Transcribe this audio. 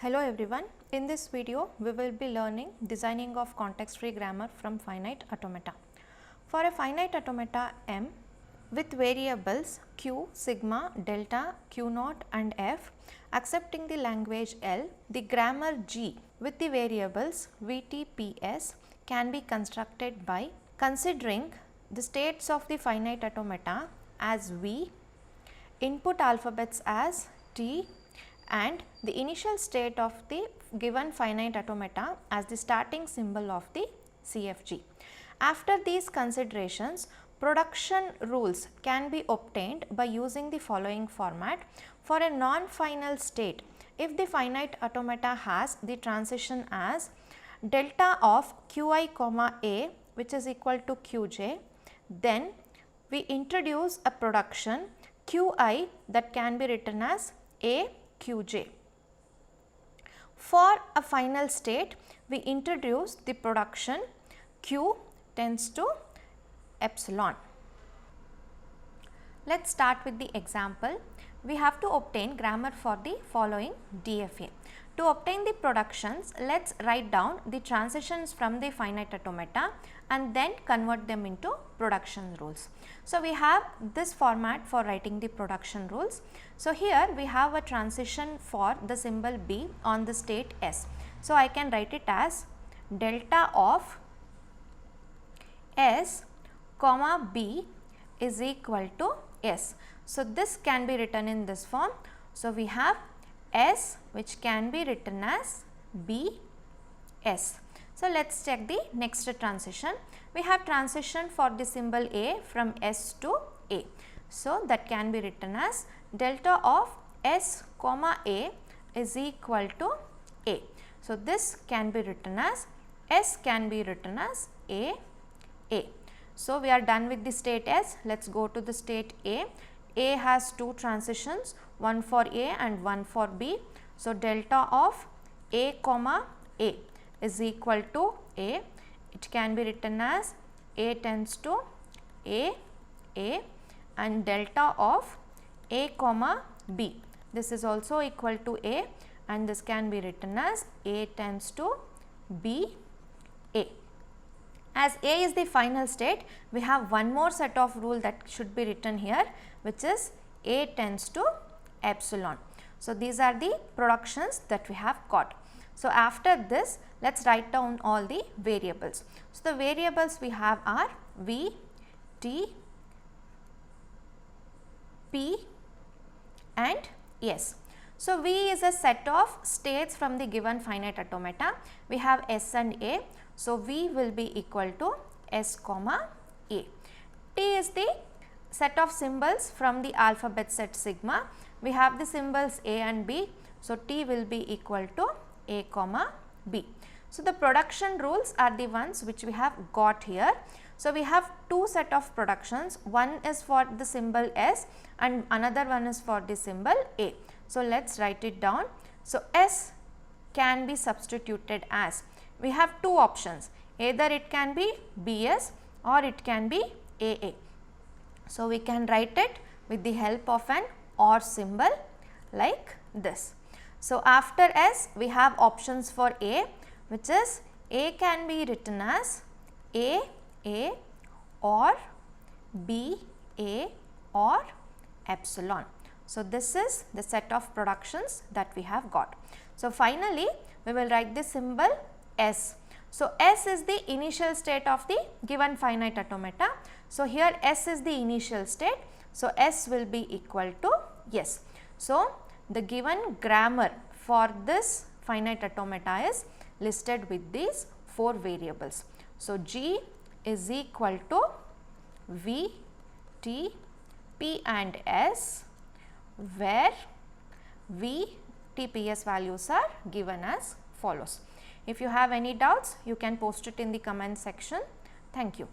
Hello everyone, in this video we will be learning designing of context free grammar from finite automata. For a finite automata M with variables q, sigma, delta, q naught and f accepting the language L, the grammar G with the variables vt, ps can be constructed by considering the states of the finite automata as v, input alphabets as t and the initial state of the given finite automata as the starting symbol of the CFG. After these considerations, production rules can be obtained by using the following format. For a non-final state, if the finite automata has the transition as delta of qi comma a which is equal to qj, then we introduce a production qi that can be written as a qj. For a final state, we introduce the production q tends to epsilon. Let us start with the example. We have to obtain grammar for the following DFA. To obtain the productions, let us write down the transitions from the finite automata and then convert them into production rules. So, we have this format for writing the production rules. So, here we have a transition for the symbol B on the state S. So, I can write it as delta of S comma B is equal to S. So, this can be written in this form. So, we have S which can be written as B S. So, let us check the next transition. We have transition for the symbol A from S to A. So, that can be written as delta of S comma A is equal to A. So, this can be written as S can be written as A. So, we are done with the state S. Let us go to the state A. A has two transitions, one for A and one for B. So, delta of A comma A is equal to A. It can be written as A tends to A and delta of A comma B. This is also equal to A and this can be written as A tends to B A. As A is the final state, we have one more set of rule that should be written here, which is A tends to epsilon. So, these are the productions that we have got. So, after this, let us write down all the variables. So, the variables we have are V, T, P and S. So, V is a set of states from the given finite automata. We have S and A. So, V will be equal to S comma A. T is the set of symbols from the alphabet set sigma. We have the symbols A and B. So, T will be equal to A comma B. So, the production rules are the ones which we have got here. So, we have two set of productions, one is for the symbol S and another one is for the symbol A. So, let us write it down. So, S can be substituted as, we have two options, either it can be BS or it can be AA. So, we can write it with the help of an OR symbol like this. So, after S we have options for A, which is A can be written as A or B A or epsilon. So, this is the set of productions that we have got. So, finally, we will write the symbol S. So, S is the initial state of the given finite automata. So, here S is the initial state. So, S will be equal to yes. So, the given grammar for this finite automata is listed with these four variables. So, G is equal to V, T, P and S, where V, T, P, S values are given as follows. If you have any doubts, you can post it in the comment section. Thank you.